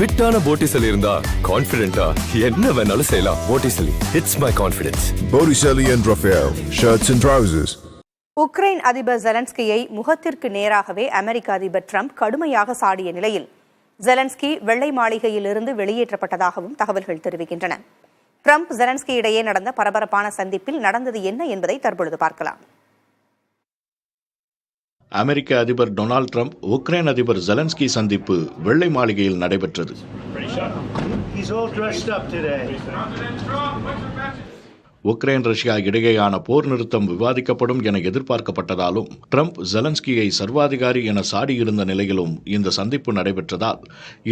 ஃபிட்டான Botticelli இருந்தா கான்ஃபிடென்ட்டா என்ன வேணாலும் செய்யலாம். Botticelli, it's my confidence. Botticelli and Raphael, shirts and trousers. Ukraine அதிபர் ஜெலன்ஸ்கியை முகத்திற்கு நேராகவே அமெரிக்க அதிபர் ட்ரம்ப் கடுமையாக சாடிய நிலையில் ஜெலன்ஸ்கி வெள்ளை மாளிகையிலிருந்து வெளியேற்றப்பட்டதாகவும் தகவல்கள் தெரிவிக்கின்றன. ட்ரம்ப் ஜெலன்ஸ்கி இடையே நடந்த பரபரப்பான சந்திப்பில் நடந்தது என்ன என்பதை தற்பொழுது பார்க்கலாம். அமெரிக்க அதிபர் டொனால்ட் ட்ரம்ப் உக்ரைன் அதிபர் ஜெலன்ஸ்கி சந்திப்பு வெள்ளை மாளிகையில் நடைபெற்றது. உக்ரைன் ரஷ்யா இடையேயான போர் நிறுத்தம் விவாதிக்கப்படும் என எதிர்பார்க்கப்பட்டதாலும் ட்ரம்ப் ஜெலன்ஸ்கியை சர்வாதிகாரி என சாடியிருந்த நிலையிலும் இந்த சந்திப்பு நடைபெற்றதால்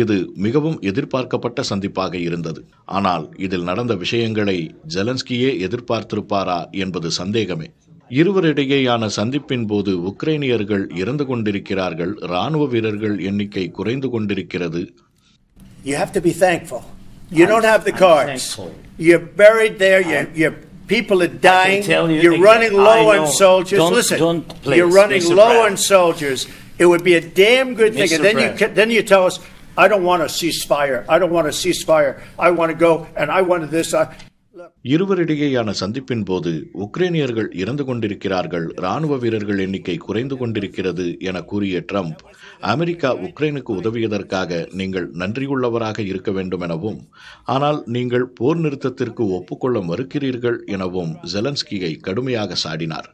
இது மிகவும் எதிர்பார்க்கப்பட்ட சந்திப்பாக இருந்தது. ஆனால் இதில் நடந்த விஷயங்களை ஜெலன்ஸ்கியே எதிர்பார்த்திருப்பாரா என்பது சந்தேகமே. இருவரிடையேயான சந்திப்பின் போது உக்ரைனியர்கள் இறந்து கொண்டிருக்கிறார்கள், ராணுவ வீரர்கள் எண்ணிக்கை குறைந்து கொண்டிருக்கிறது. You have to be thankful. You don't have the cards. You're buried there. Your people are dying. You're running low on soldiers. Listen, you're running low on soldiers. It would be a damn good thing. And then you tell us, I don't want a ceasefire. I don't want a ceasefire. I want to go and I want this. இருவரிடையேயான சந்திப்பின் போது உக்ரைனியர்கள் இறந்து கொண்டிருக்கிறார்கள், ராணுவ வீரர்கள் எண்ணிக்கை குறைந்து கொண்டிருக்கிறது என கூறிய ட்ரம்ப், அமெரிக்கா உக்ரைனுக்கு உதவியதற்காக நீங்கள் நன்றியுள்ளவராக இருக்க வேண்டும் எனவும், ஆனால் நீங்கள் போர் நிறுத்தத்திற்கு ஒப்புக்கொள்ள மறுக்கிறீர்கள் எனவும் ஜெலன்ஸ்கியை கடுமையாக சாடினார்.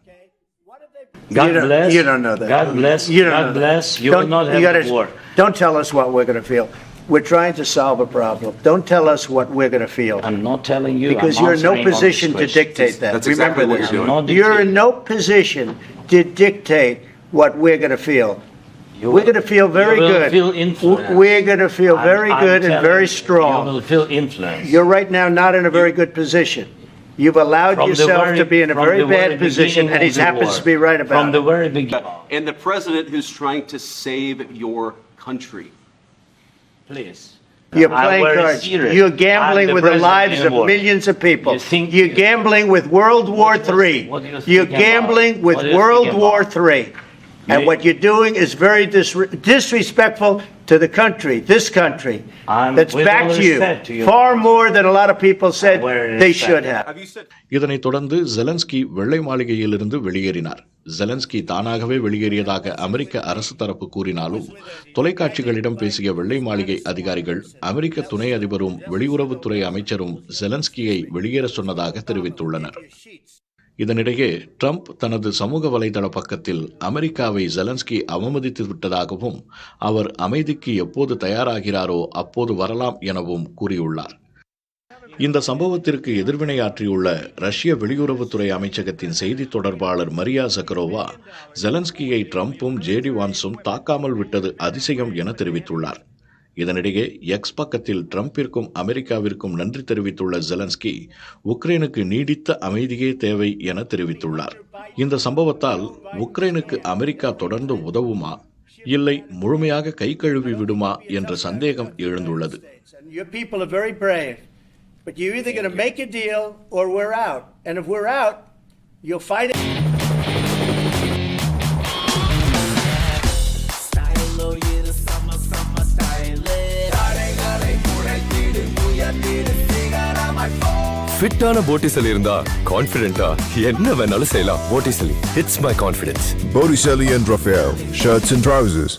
God bless. You don't know that. God bless. God bless. You will not have war. Don't tell us what we're going to feel. We're trying to solve a problem. Don't tell us what we're going to feel. I'm not telling you. Because you're in no position to dictate that. That's exactly what you're doing. You're in no position to dictate what we're going to feel. We're going to feel very good. We're going to feel very good and very strong. You will feel influence. You're right now not in a very good position. You've allowed yourself to be in a very bad position, and he happens to be right about it. From the very beginning. And the president who's trying to save your country. Please. You're playing cards. You're gambling with the lives of millions of people. You're gambling with World War III. You're gambling with World War III. And what you're doing is very disrespectful to the country, this country, that's backed you far more than a lot of people said they should have. இதனைத் தொடர்ந்து Zelensky வெள்ளை மாளிகையிலிருந்து வெளியேறினார். Zelensky தானாகவே வெளியேறியதாக அமெரிக்க அரசு தரப்பு கூறினாலும் தொலைக்காட்சிகளிடம் பேசிய வெள்ளை மாளிகை அதிகாரிகள் அமெரிக்க துணை அதிபரும் வெளியுறவுத்துறை அமைச்சரும் ஜெலன்ஸ்கியை வெளியேற சொன்னதாக தெரிவித்துள்ளனர். இதனிடையே ட்ரம்ப் தனது சமூக வலைதள பக்கத்தில் அமெரிக்காவை ஜெலன்ஸ்கி அவமதித்து விட்டதாகவும், அவர் அமைதிக்கு எப்போது தயாராகிறாரோ அப்போது வரலாம் எனவும் கூறியுள்ளார். இந்த சம்பவத்திற்கு எதிர்வினையாற்றியுள்ள ரஷ்ய வெளியுறவுத்துறை அமைச்சகத்தின் செய்தி தொடர்பாளர் மரியா ஜக்கரோவா, ஜெலன்ஸ்கியை ட்ரம்பும் ஜேடி வான்ஸும் தாக்காமல் விட்டது அதிசயம் என தெரிவித்துள்ளார். இதனிடையே எக்ஸ் பக்கத்தில் ட்ரம்பிற்கும் அமெரிக்காவிற்கும் நன்றி தெரிவித்துள்ள ஜெலன்ஸ்கி, உக்ரைனுக்கு நீடித்த அமைதியே தேவை என தெரிவித்துள்ளார். இந்த சம்பவத்தால் உக்ரைனுக்கு அமெரிக்கா தொடர்ந்து உதவுமா, இல்லை முழுமையாக கை கழுவி விடுமா என்ற சந்தேகம் எழுந்துள்ளது. ஃபிட்டான போட்டிசலி இருந்தா கான்ஃபிடென்ட்டா என்ன வேணாலும் செய்யலாம். Botticelli, it's my confidence. Botticelli and Raphael, shirts and trousers.